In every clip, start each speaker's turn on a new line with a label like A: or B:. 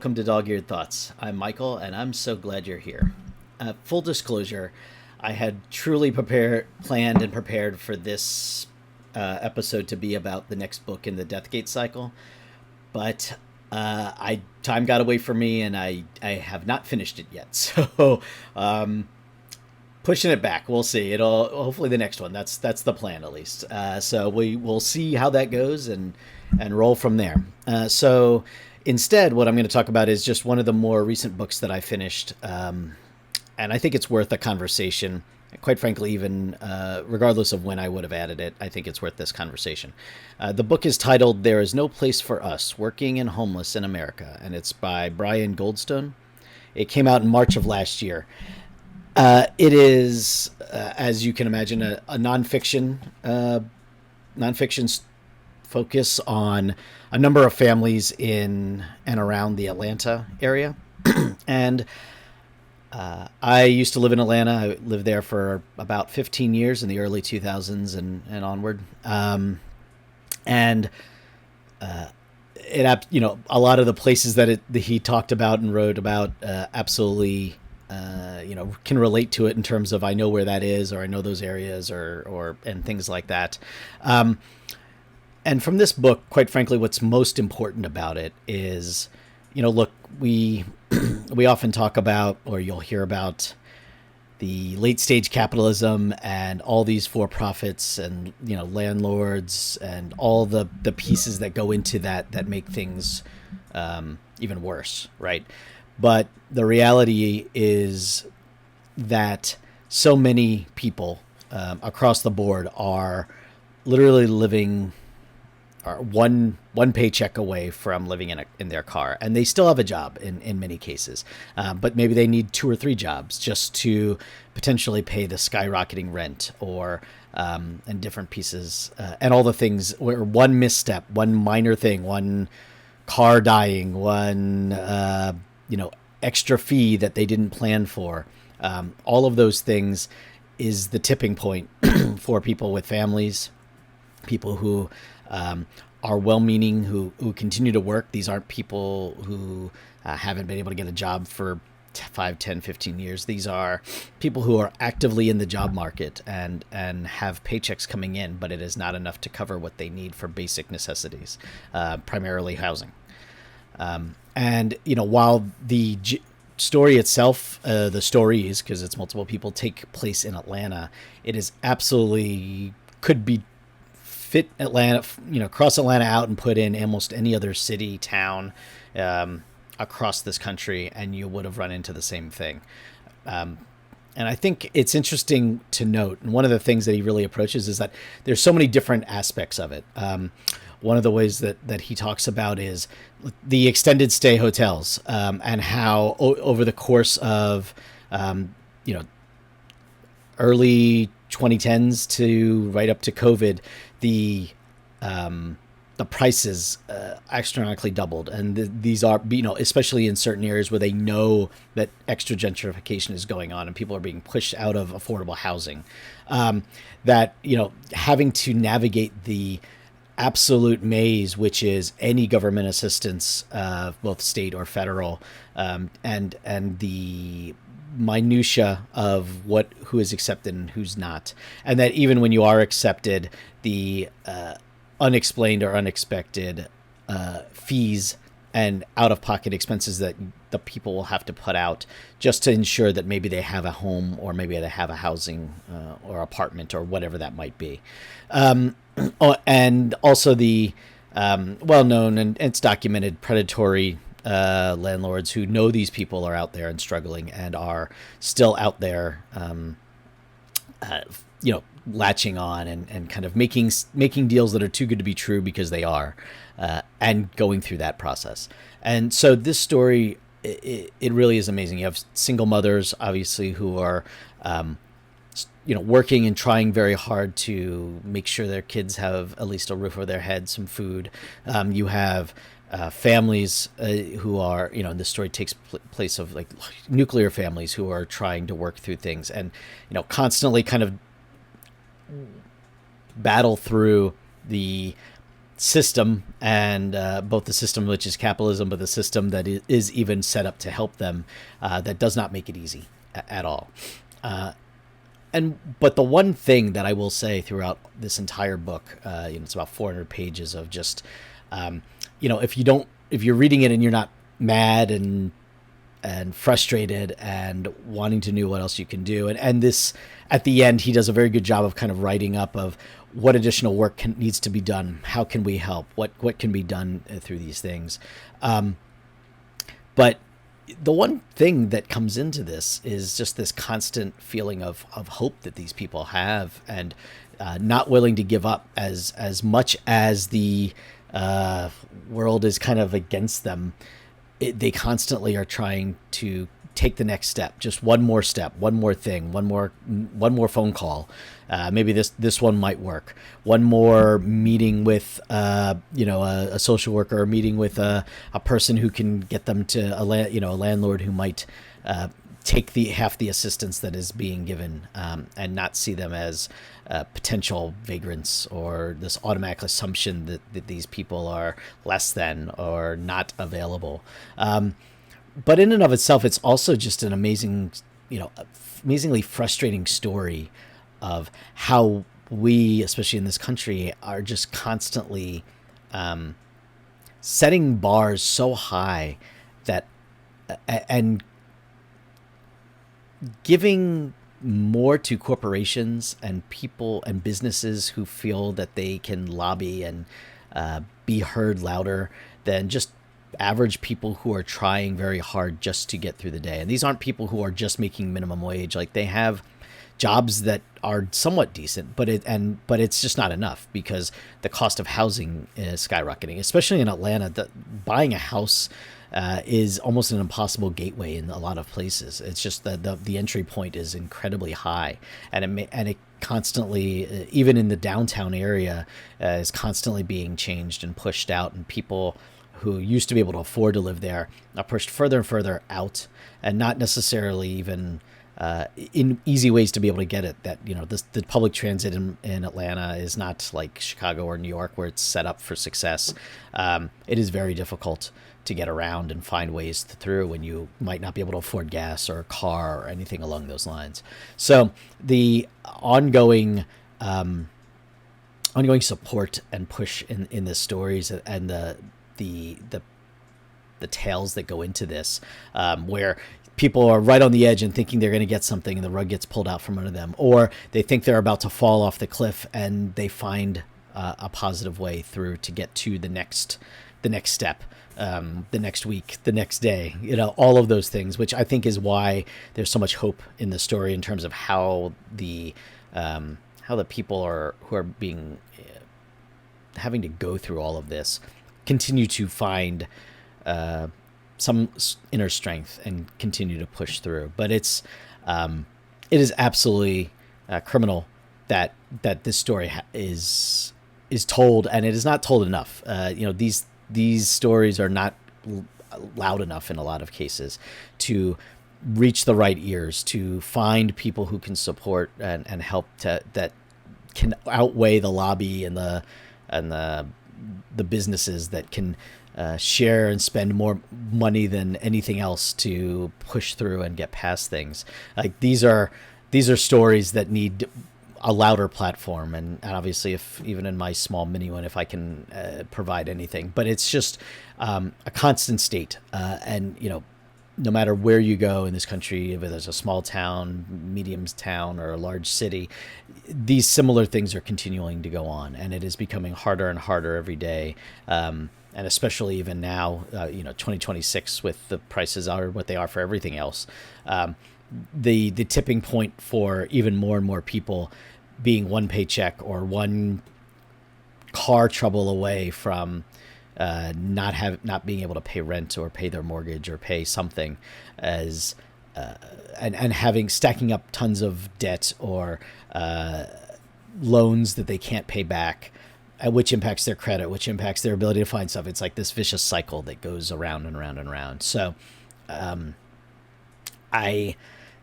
A: welcome to Dog-Eared Thoughts. I'm Michael, and I'm so glad you're here. Full disclosure, I had truly planned and prepared for this episode to be about the next book in the Deathgate cycle, but time got away from me, and I have not finished it yet. So pushing it back. We'll see. It'll hopefully the next one. That's the plan at least. So we will see how that goes and roll from there. So instead, what I'm going to talk about is just one of the more recent books that I finished, and I think it's worth a conversation. Quite frankly, even regardless of when I would have added it, I think it's worth this conversation. The book is titled "There Is No Place for Us: Working and Homeless in America," and it's by Brian Goldstone. It came out in March of last year. It is, as you can imagine, a nonfiction focus on a number of families in and around the Atlanta area. And I used to live in Atlanta. I lived there for about 15 years in the early 2000s and onward. A lot of the places that he talked about and wrote about absolutely can relate to it in terms of I know where that is, or I know those areas, or and things like that. And from this book, quite frankly, what's most important about it is, look, we often talk about, or you'll hear about, the late stage capitalism and all these for-profits and landlords and all the pieces that go into that make things even worse, right? But the reality is that so many people across the board are literally living one paycheck away from living in their car, and they still have a job in many cases, but maybe they need 2 or 3 jobs just to potentially pay the skyrocketing rent or and different pieces and all the things where one misstep, one minor thing, one car dying, one extra fee that they didn't plan for, all of those things is the tipping point for people with families, people who are well-meaning, who continue to work. These aren't people who haven't been able to get a job for 5, 10, 15 years. These are people who are actively in the job market and have paychecks coming in, but it is not enough to cover what they need for basic necessities, primarily housing. And while the story itself, the stories, because it's multiple people, take place in Atlanta, it is absolutely could be fit Atlanta, cross Atlanta out and put in almost any other city, town across this country, and you would have run into the same thing. And I think it's interesting to note, and one of the things that he really approaches is that there's so many different aspects of it. One of the ways that he talks about is the extended stay hotels, and how over the course of early 2010s to right up to COVID, the prices astronomically doubled, and these are especially in certain areas where they know that extra gentrification is going on and people are being pushed out of affordable housing. That having to navigate the absolute maze, which is any government assistance, both state or federal, and the minutia of who is accepted and who's not, and that even when you are accepted, the unexplained or unexpected fees and out-of-pocket expenses that the people will have to put out just to ensure that maybe they have a home, or maybe they have a housing or apartment or whatever that might be. And also the well-known and it's documented predatory landlords who know these people are out there and struggling and are still out there, latching on and kind of making deals that are too good to be true because they are, and going through that process. And so this story, it really is amazing. You have single mothers, obviously, who are, working and trying very hard to make sure their kids have at least a roof over their head, some food. You have families who are, the story takes place of like nuclear families who are trying to work through things and, constantly kind of battle through the system, and both the system which is capitalism, but the system that is even set up to help them, that does not make it easy at all. But the one thing that I will say throughout this entire book, it's about 400 pages of just, if you're reading it and you're not mad and frustrated and wanting to know what else you can do, and this at the end he does a very good job of kind of writing up of what additional work needs to be done, how can we help, what can be done through these things, but the one thing that comes into this is just this constant feeling of hope that these people have, and not willing to give up as much as the world is kind of against them. They constantly are trying to take the next step, just one more step, one more thing, one more phone call. Maybe this one might work. One more meeting with a social worker, or meeting with a person who can get them to a landlord who might take half the assistance that is being given, and not see them as potential vagrants, or this automatic assumption that these people are less than or not available. But in and of itself, it's also just an amazingly frustrating story of how we, especially in this country, are just constantly setting bars so high that and giving more to corporations and people and businesses who feel that they can lobby and be heard louder than just average people who are trying very hard just to get through the day. And these aren't people who are just making minimum wage. Like, they have jobs that are somewhat decent, but it's just not enough, because the cost of housing is skyrocketing, especially in Atlanta. Buying a house is almost an impossible gateway in a lot of places. It's just the entry point is incredibly high, and it constantly, even in the downtown area, is constantly being changed and pushed out, and people who used to be able to afford to live there are pushed further and further out, and not necessarily even in easy ways to be able to get it. That the public transit in Atlanta is not like Chicago or New York, where it's set up for success. It is very difficult to get around and find ways through when you might not be able to afford gas or a car or anything along those lines. So the ongoing support and push in the stories, and the tales that go into this, where people are right on the edge and thinking they're going to get something, and the rug gets pulled out from under them, or they think they're about to fall off the cliff, and they find a positive way through to get to the next step, the next week, the next day, all of those things, which I think is why there's so much hope in the story in terms of how the people who are being having to go through all of this continue to find some inner strength and continue to push through. But it is absolutely criminal that this story is told, and it is not told enough. These stories are not loud enough in a lot of cases to reach the right ears, to find people who can support and help that can outweigh the lobby and the businesses that can share and spend more money than anything else to push through and get past things. Like, these are stories that need a louder platform, and obviously, if even in my small mini one, if I can provide anything, but it's just a constant state, and no matter where you go in this country, if there's a small town, medium town, or a large city, these similar things are continuing to go on, and it is becoming harder and harder every day. And especially even now, 2026, with the prices are what they are for everything else, the tipping point for even more and more people being one paycheck or one car trouble away from not being able to pay rent or pay their mortgage or pay something, as and stacking up tons of debt or loans that they can't pay back, which impacts their credit, which impacts their ability to find stuff. It's like this vicious cycle that goes around and around and around. So I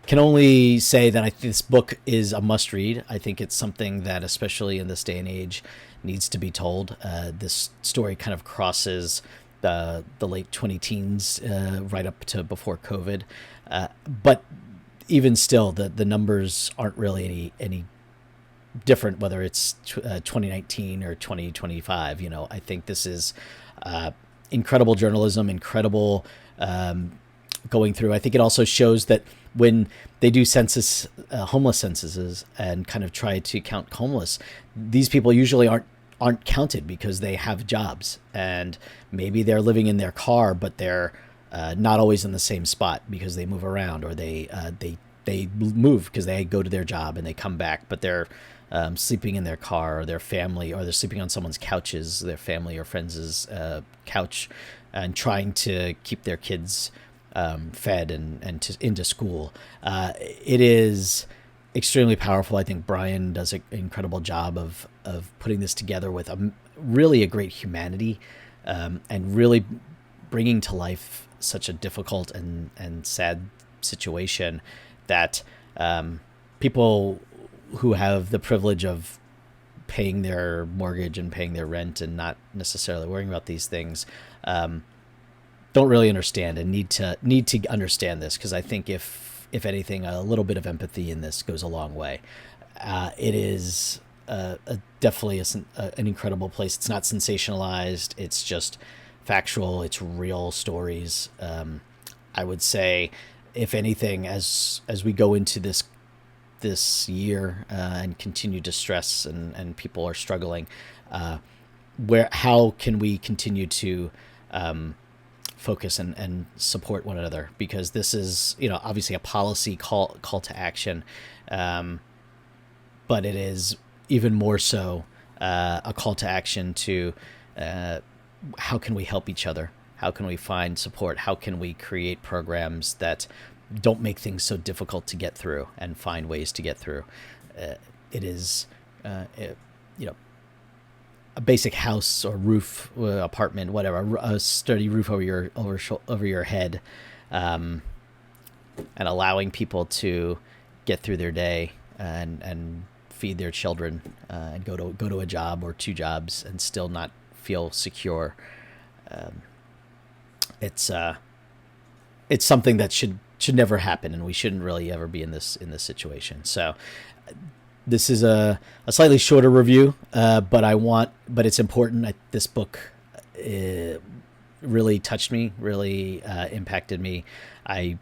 A: can only say that this book is a must read. I think it's something that, especially in this day and age, needs to be told. This story kind of crosses the late 20 teens right up to before COVID. But even still, the numbers aren't really any different, whether it's 2019 or 2025. I think this is incredible journalism, incredible going through. I think it also shows that when they do homeless censuses and kind of try to count homeless, these people usually aren't counted because they have jobs, and maybe they're living in their car, but they're not always in the same spot because they move around, or they move because they go to their job and they come back, but they're sleeping in their car, or their family, or they're sleeping on someone's couches, their family or friends' couch, and trying to keep their kids fed and into school. It is extremely powerful. I think Brian does an incredible job of putting this together with really a great humanity, and really bringing to life such a difficult and sad situation that people who have the privilege of paying their mortgage and paying their rent and not necessarily worrying about these things don't really understand, and need to understand this, because I think if anything, a little bit of empathy in this goes a long way. It is definitely an incredible place. It's not sensationalized. It's just factual. It's real stories. I would say, if anything, as we go into this year and continue to stress, and people are struggling, how can we continue to focus and support one another? Because this is, obviously a policy call to action, but it is even more so a call to action to how can we help each other? How can we find support? How can we create programs that don't make things so difficult to get through, and find ways to get through? It is, a basic house or roof, apartment, whatever, a sturdy roof over your head, and allowing people to get through their day and feed their children, and go to a job or two jobs and still not feel secure. It's something that should never happen, and we shouldn't really ever be in this situation. So this is a slightly shorter review, but it's important. This book really touched me, really impacted me. I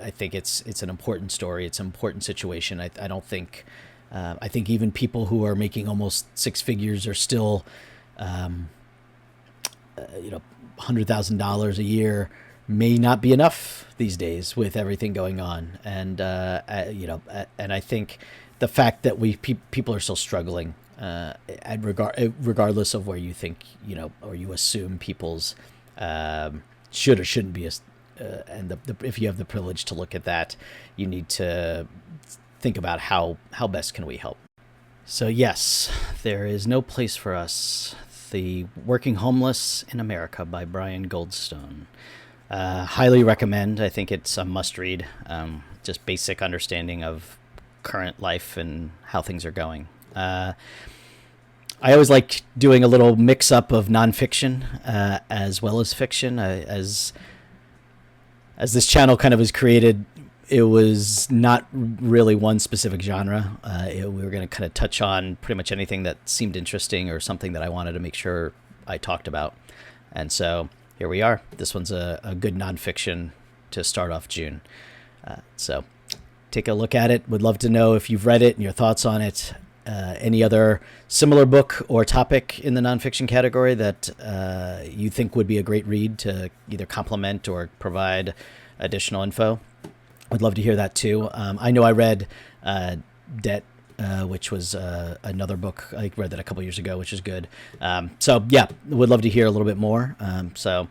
A: think it's an important story. It's an important situation. I don't think, I think even people who are making almost six figures are still, $100,000 a year may not be enough these days with everything going on. And, and I think the fact that people are still struggling, regardless of where you think, or you assume people's should or shouldn't be, and if you have the privilege to look at that, you need to think about how best can we help. So yes, There is No Place for Us, The Working Homeless in America by Brian Goldstone. Highly recommend. I think it's a must-read. Just basic understanding of current life and how things are going. I always like doing a little mix-up of nonfiction as well as fiction. As this channel kind of was created, it was not really one specific genre. We were going to kind of touch on pretty much anything that seemed interesting or something that I wanted to make sure I talked about. And so here we are. This one's a good nonfiction to start off June. So take a look at it. Would love to know if you've read it and your thoughts on it. Any other similar book or topic in the nonfiction category that you think would be a great read to either complement or provide additional info? Would love to hear that too. I know I read Debt, which was another book. I read that a couple years ago, which is good. So yeah, would love to hear a little bit more. So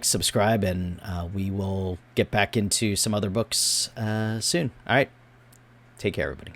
A: subscribe, and we will get back into some other books soon. All right. Take care, everybody.